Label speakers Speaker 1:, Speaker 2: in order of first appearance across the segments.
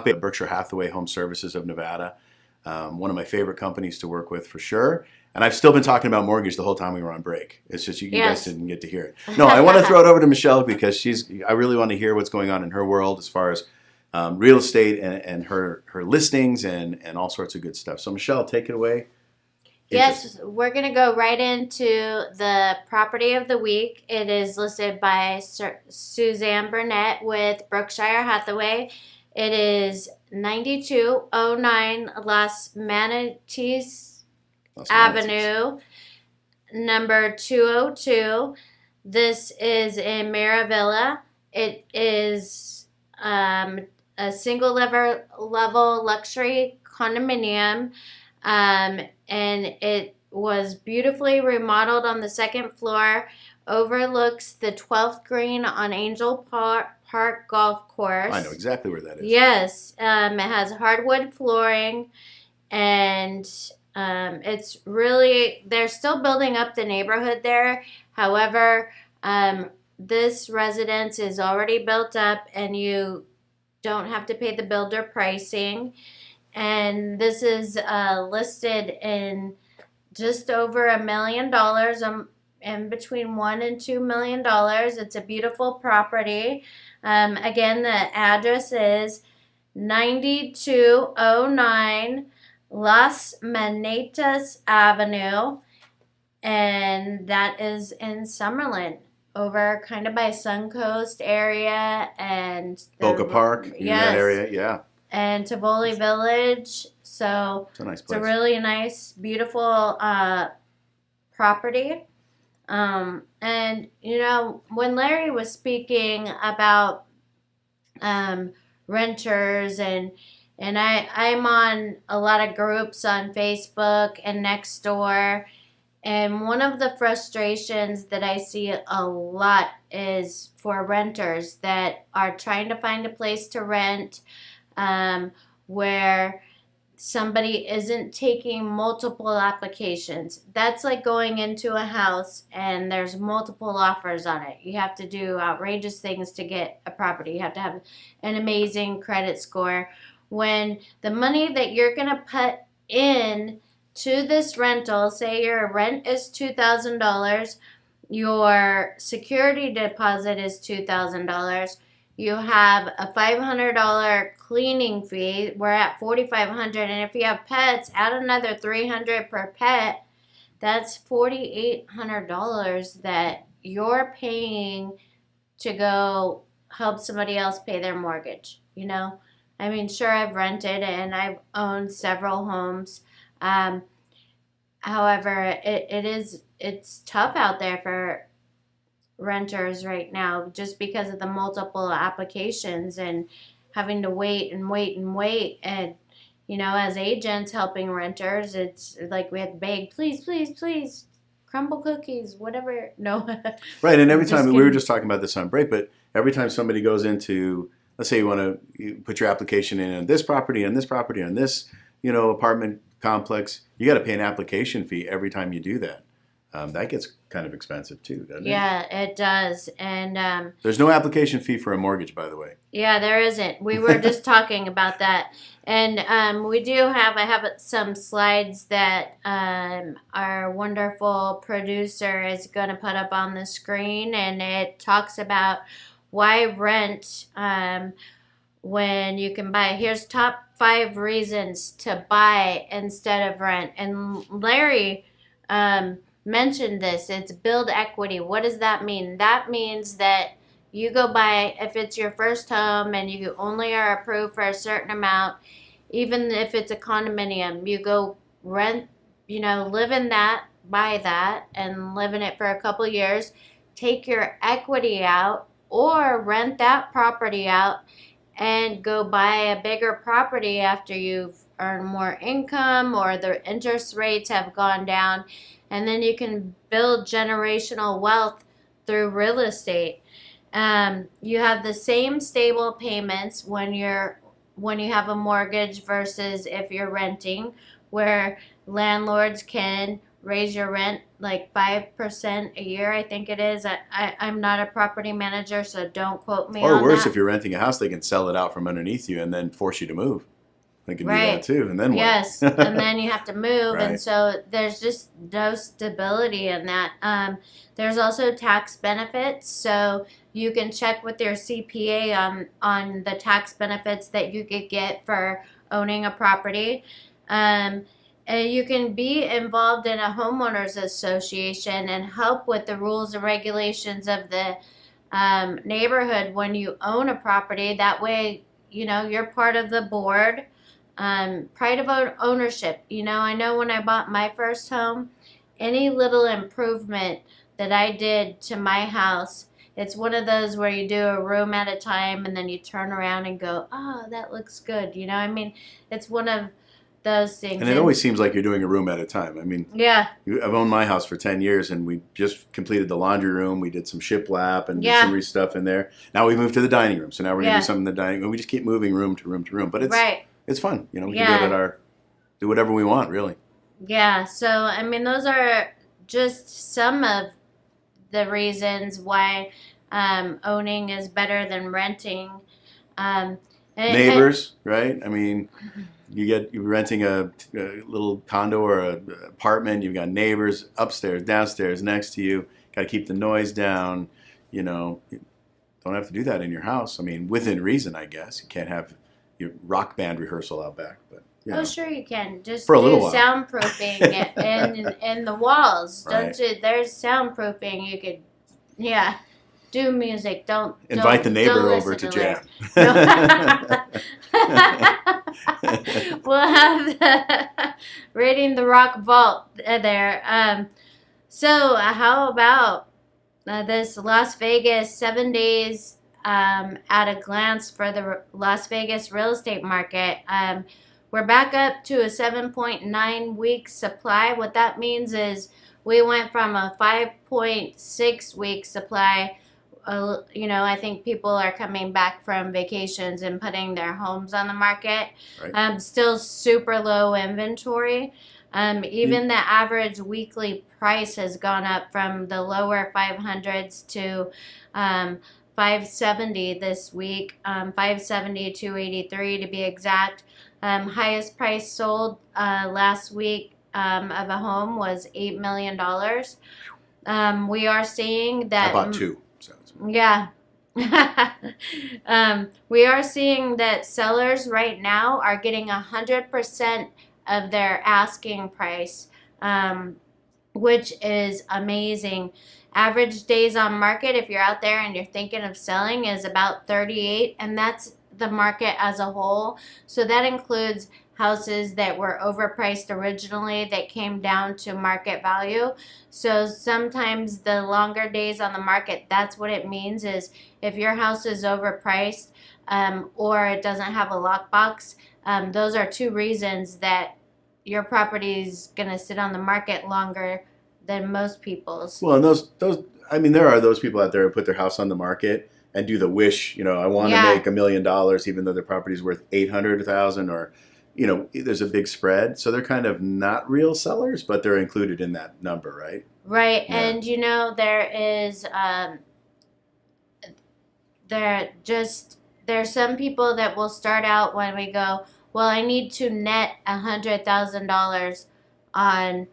Speaker 1: Berkshire Hathaway Home Services of Nevada. One of my favorite companies to work with for sure. And I've still been talking about mortgage the whole time we were on break. It's just you guys didn't get to hear it. No, I want to throw it over to Michele because I really want to hear what's going on in her world as far as real estate and her listings and all sorts of good stuff. So Michele, take it away.
Speaker 2: Yes, we're going to go right into the property of the week. It is listed by Suzanne Burnett with Berkshire Hathaway. It is 9209 Las Manatees Avenue, number 202. This is in Maravilla. It is a single level luxury condominium. And it was beautifully remodeled on the second floor, overlooks the 12th green on Angel Park Golf Course.
Speaker 1: I know exactly where that is.
Speaker 2: Yes, it has hardwood flooring, and it's really, they're still building up the neighborhood there. However, this residence is already built up, and you don't have to pay the builder pricing. And this is listed in just over $1 million, in between $1 and $2 million. It's a beautiful property. Again, the address is 9209 Las Manatees Avenue, and that is in Summerlin, over kind of by Suncoast area and
Speaker 1: Boca Park, that area, yeah.
Speaker 2: And Tivoli Village. So
Speaker 1: it's a nice place.
Speaker 2: It's a really nice, beautiful property. And you know, when Larry was speaking about renters, and I'm on a lot of groups on Facebook and Nextdoor, and one of the frustrations that I see a lot is for renters that are trying to find a place to rent, where somebody isn't taking multiple applications. That's like going into a house and there's multiple offers on it. You have to do outrageous things to get a property. You have to have an amazing credit score. When the money that you're going to put in to this rental, say your rent is $2,000, your security deposit is $2,000, you have a $500 cleaning fee. We're at $4,500, and if you have pets, add another $300 per pet. That's $4,800 that you're paying to go help somebody else pay their mortgage. You know, I mean, sure, I've rented and I've owned several homes. However, it's tough out there for renters right now, just because of the multiple applications and having to wait. And you know, as agents helping renters, it's like we have to beg, please crumble cookies, whatever. No.
Speaker 1: Right. And every time, we were just talking about this on break, but every time somebody goes into, let's say you put your application in on this property, on this property, on this, you know, apartment complex, you got to pay an application fee every time you do that. That gets kind of expensive too, doesn't it?
Speaker 2: Yeah, it does. And
Speaker 1: there's no application fee for a mortgage, by the way.
Speaker 2: Yeah, there isn't. We were just talking about that. And I have some slides that our wonderful producer is going to put up on the screen, and it talks about why rent when you can buy. Here's top 5 reasons to buy instead of rent. And Larry mentioned this. It's build equity. What does that mean? That means that you go buy, if it's your first home and you only are approved for a certain amount, even if it's a condominium, you go rent, you know, live in that, buy that, and live in it for a couple years, take your equity out, or rent that property out and go buy a bigger property after you've earned more income or the interest rates have gone down. And then you can build generational wealth through real estate. You have the same stable payments when you have a mortgage versus if you're renting, where landlords can raise your rent like 5% a year, I think it is. I'm not a property manager, so don't quote me
Speaker 1: Or
Speaker 2: on
Speaker 1: worse,
Speaker 2: that.
Speaker 1: if you're renting a house, they can sell it out from underneath you and then force you to move. They can do that
Speaker 2: Right.
Speaker 1: too, and then what?
Speaker 2: Yes, and then you have to move, and
Speaker 1: Right.
Speaker 2: so there's just no stability in that. There's also tax benefits, so you can check with your CPA on the tax benefits that you could get for owning a property. Um, and you can be involved in a homeowners association and help with the rules and regulations of the neighborhood when you own a property. That way, you're part of the board. Pride of ownership. I know when I bought my first home, any little improvement that I did to my house, it's one of those where you do a room at a time and then you turn around and go, oh, that looks good. I mean, it's one of those things.
Speaker 1: And it always seems like you're doing a room at a time. I mean,
Speaker 2: yeah,
Speaker 1: I've owned my house for 10 years, and we just completed the laundry room. We did some shiplap and did some stuff in there. Now we moved to the dining room, so now we're going to do something in the dining room. We just keep moving room to room to room. But it's fun. We can do whatever we want, really.
Speaker 2: Yeah, so, I mean, those are just some of the reasons why owning is better than renting.
Speaker 1: Neighbors, right? I mean, you're renting a little condo or an apartment. You've got neighbors upstairs, downstairs, next to you. Got to keep the noise down. You don't have to do that in your house. I mean, within reason, I guess. You can't have your rock band rehearsal out back, but.
Speaker 2: Oh, sure you can. Just
Speaker 1: for a
Speaker 2: do
Speaker 1: little while.
Speaker 2: soundproofing in the walls.
Speaker 1: Right.
Speaker 2: Don't you? There's soundproofing. You could, do music. Don't
Speaker 1: invite the neighbor
Speaker 2: don't
Speaker 1: over to jam.
Speaker 2: We'll have raiding the rock vault there. So how about this Las Vegas 7 days at a glance for the Las Vegas real estate market? We're back up to a 7.9 week supply. What that means is we went from a 5.6 week supply. I think people are coming back from vacations and putting their homes on the market.
Speaker 1: Right.
Speaker 2: Still super low inventory. Even the average weekly price has gone up from the lower 500s to 570 this week, 570 to 283 to be exact. Highest price sold last week of a home was $8 million. We are seeing that.
Speaker 1: I bought two. So.
Speaker 2: Yeah. We are seeing that sellers right now are getting 100% of their asking price, which is amazing. Average days on market, if you're out there and you're thinking of selling, is about 38, and that's the market as a whole. So that includes houses that were overpriced originally that came down to market value. So sometimes the longer days on the market, that's what it means is if your house is overpriced or it doesn't have a lockbox, those are two reasons that your property is going to sit on the market longer than most people's.
Speaker 1: Well, and those there are those people out there who put their house on the market and do the wish, I want to make $1 million even though their property's worth $800,000 or, there's a big spread. So they're kind of not real sellers, but they're included in that number, right?
Speaker 2: Right. Yeah. And, there is, there's some people that will start out when we go, well, I need to net $100,000 on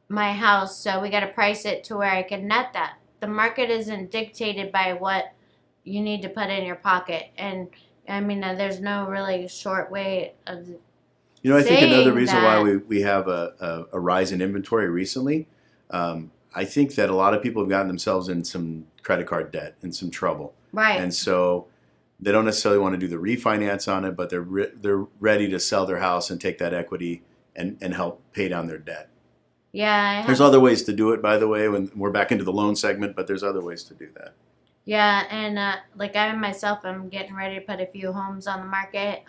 Speaker 2: my house, so we got to price it to where I can net that. The market isn't dictated by what you need to put in your pocket, and I mean, there's no really short way of.
Speaker 1: I think another reason why we have a rise in inventory recently, I think that a lot of people have gotten themselves in some credit card debt and some trouble,
Speaker 2: right?
Speaker 1: And so they don't necessarily want to do the refinance on it, but they're ready to sell their house and take that equity and help pay down their debt.
Speaker 2: Yeah.
Speaker 1: There's other ways to do it, by the way, when we're back into the loan segment, but there's other ways to do that.
Speaker 2: Yeah, and like I myself, I'm getting ready to put a few homes on the market.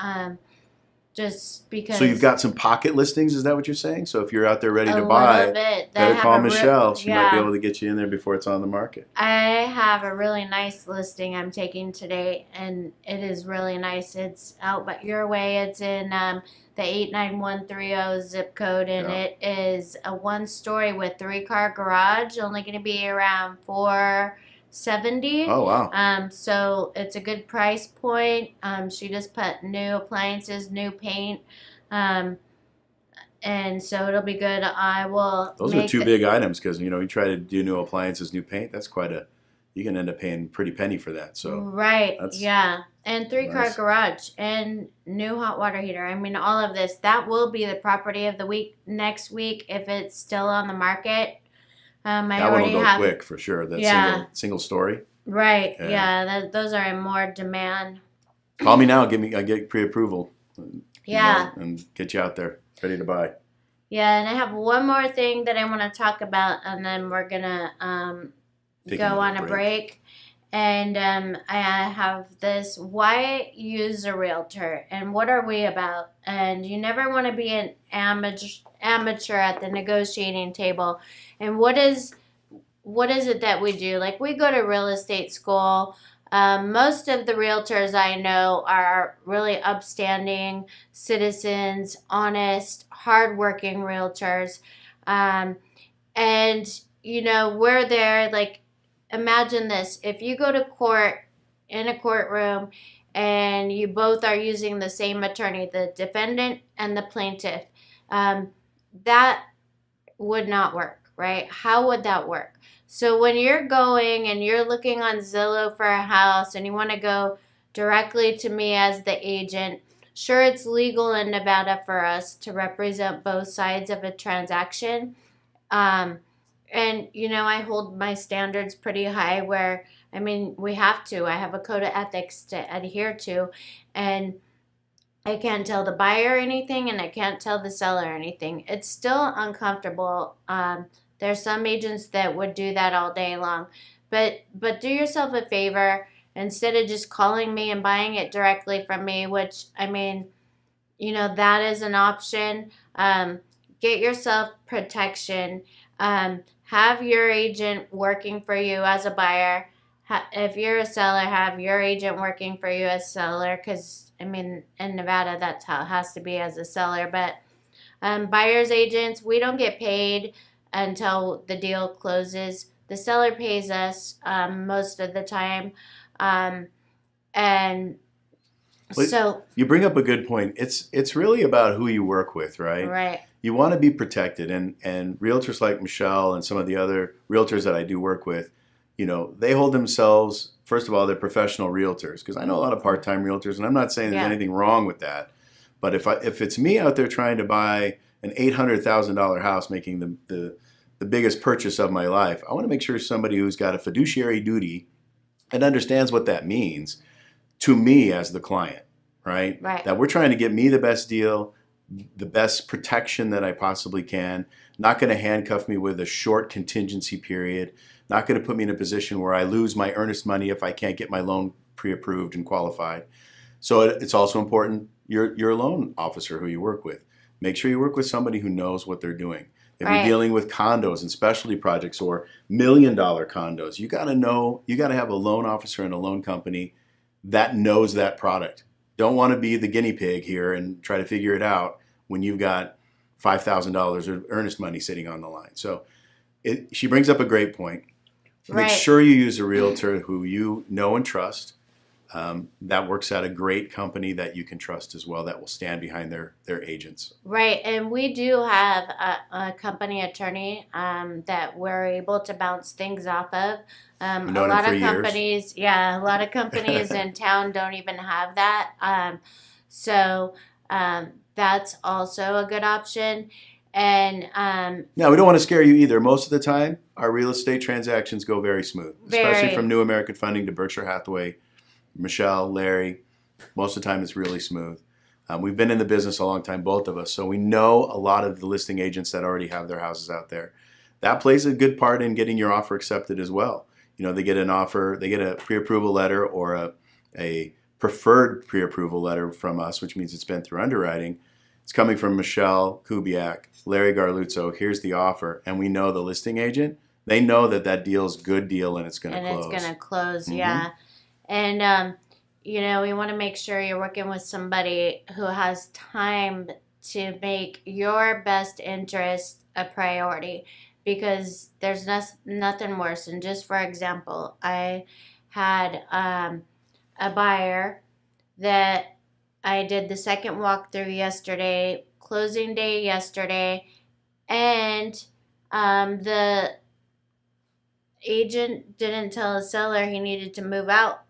Speaker 2: just because.
Speaker 1: So you've got some pocket listings, is that what you're saying? So if you're out there ready
Speaker 2: a
Speaker 1: to
Speaker 2: little
Speaker 1: buy,
Speaker 2: bit.
Speaker 1: better call Michelle. She might be
Speaker 2: Yeah.
Speaker 1: able to get you in there before it's on the market.
Speaker 2: I have a really nice listing I'm taking today, and it is really nice. It's out but your way. It's in the 89130 zip code, and
Speaker 1: Yeah.
Speaker 2: it is a 1-story with 3-car garage. Only going to be around $470.
Speaker 1: Oh, wow.
Speaker 2: So it's a good price point. She just put new appliances, new paint. And so it'll be good. I will.
Speaker 1: Those are two big items because, you know, you try to do new appliances, new paint, that's quite a, you can end up paying pretty penny for that. So
Speaker 2: right, yeah. And 3-car
Speaker 1: nice.
Speaker 2: garage and new hot water heater. I mean, all of this. That will be the property of the week next week if it's still on the market.
Speaker 1: That one will go quick for sure. That single story.
Speaker 2: Right, yeah. Those are in more demand.
Speaker 1: Call me now. I get pre-approval.
Speaker 2: Yeah.
Speaker 1: And get you out there ready to buy.
Speaker 2: Yeah, and I have one more thing that I want to talk about, and then we're gonna go on a break. And I have this: why use a realtor, and what are we about? And you never want to be an amateur at the negotiating table. And what is it that we do? Like, we go to real estate school. Most of the realtors I know are really upstanding citizens, honest, hardworking realtors. And, you know, we're there. Like, imagine this. If you go to court in a courtroom and you both are using the same attorney, the defendant and the plaintiff, that would not work, right? How would that work? So when you're going and you're looking on Zillow for a house and you want to go directly to me as the agent, sure, it's legal in Nevada for us to represent both sides of a transaction. And, you know, I hold my standards pretty high where, I mean, we have to. I have a code of ethics to adhere to. And I can't tell the buyer anything and I can't tell the seller anything. It's still uncomfortable. There's some agents that would do that all day long. But do yourself a favor. Instead of just calling me and buying it directly from me, which, I mean, you know, that is an option. Get yourself protection. Have your agent working for you as a buyer. If you're a seller, have your agent working for you as a seller. Because, I mean, in Nevada, that's how it has to be as a seller. But buyer's agents, we don't get paid until the deal closes. The seller pays us most of the time. And so
Speaker 1: you bring up a good point. It's really about who you work with, right?
Speaker 2: Right.
Speaker 1: You want to be protected, and realtors like Michele and some of the other realtors that I do work with, you know, they hold themselves, first of all, they're professional realtors, because I know a lot of part-time realtors, and I'm not saying there's anything wrong with that. But if it's me out there trying to buy an $800,000 house, making the biggest purchase of my life, I want to make sure somebody who's got a fiduciary duty and understands what that means to me as the client, right?
Speaker 2: Right.
Speaker 1: That we're trying to get me the best deal, the best protection that I possibly can, not going to handcuff me with a short contingency period, not going to put me in a position where I lose my earnest money if I can't get my loan pre-approved and qualified. So it's also important, you're a loan officer who you work with. Make sure you work with somebody who knows what they're doing. If you're dealing with condos and specialty projects or $1 million condos, you got to have a loan officer and a loan company that knows that product. Don't want to be the guinea pig here and try to figure it out when you've got $5,000 of earnest money sitting on the line. So she brings up a great point. Make sure you use a realtor who you know and trust, that works at a great company that you can trust as well, that will stand behind their agents. Right,
Speaker 2: and we do have a company attorney that we're able to bounce things off of. A lot of companies, a lot of companies in town don't even have that. So that's also a good option. And
Speaker 1: now, we don't want to scare you either. Most of the time, our real estate transactions go very smooth, especially from New American Funding to Berkshire Hathaway, Michele, Larry. Most of the time, it's really smooth. We've been in the business a long time, both of us, so we know a lot of the listing agents that already have their houses out there. That plays a good part in getting your offer accepted as well. You know, they get an offer, they get a pre-approval letter or a preferred pre-approval letter from us, which means it's been through underwriting. It's coming from Michele, Kubiak, Larry Garluzzo. Here's the offer. And we know the listing agent. They know that that deal's good deal and it's going to close.
Speaker 2: And it's going to close,
Speaker 1: Mhm.
Speaker 2: yeah. And, you know, we want to make sure you're working with somebody who has time to make your best interest a priority, because there's nothing worse. And just for example, I had a buyer that I did the second walkthrough yesterday, closing day yesterday, and the agent didn't tell the seller he needed to move out.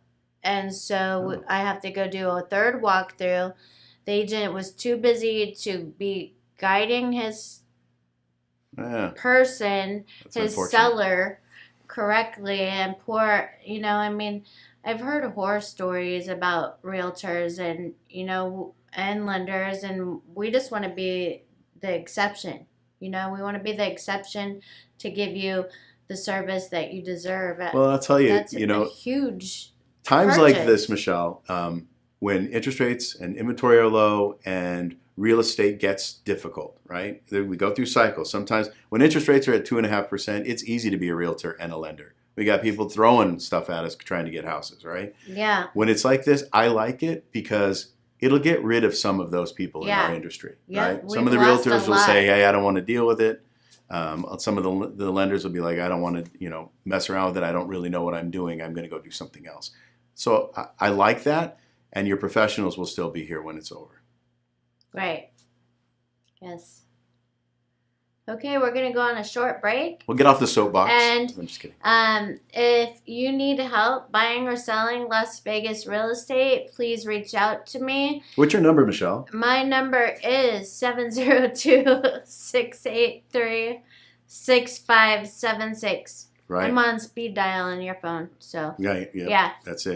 Speaker 2: And so I have to go do a third walkthrough. The agent was too busy to be guiding his person, his seller, correctly. And poor, you know, I mean, I've heard horror stories about realtors and, you know, and lenders, and we just want to be the exception. You know, we want to be the exception to give you the service that you deserve.
Speaker 1: Well, I'll tell you,
Speaker 2: that's
Speaker 1: you know,
Speaker 2: a huge
Speaker 1: times
Speaker 2: purchase.
Speaker 1: like this, Michele, when interest rates and inventory are low and real estate gets difficult, right? We go through cycles. Sometimes when interest rates are at 2.5%, it's easy to be a realtor and a lender. We got people throwing stuff at us trying to get houses, right?
Speaker 2: Yeah.
Speaker 1: When it's like this, I like it because it'll get rid of some of those people in our industry, right? Some of the realtors will say, hey, I don't want to deal with it. Some of the lenders will be like, I don't want to, you know, mess around with it. I don't really know what I'm doing. I'm going to go do something else. So I like that. And your professionals will still be here when it's over.
Speaker 2: Right. Yes. Okay, we're going to go on a short break.
Speaker 1: We'll get off the soapbox.
Speaker 2: And
Speaker 1: I'm just kidding.
Speaker 2: If you need help buying or selling Las Vegas real estate, please reach out to me.
Speaker 1: What's your number, Michele?
Speaker 2: My number is 702-683-6576.
Speaker 1: Right.
Speaker 2: I'm on speed dial on your phone, so
Speaker 1: Yeah, that's it.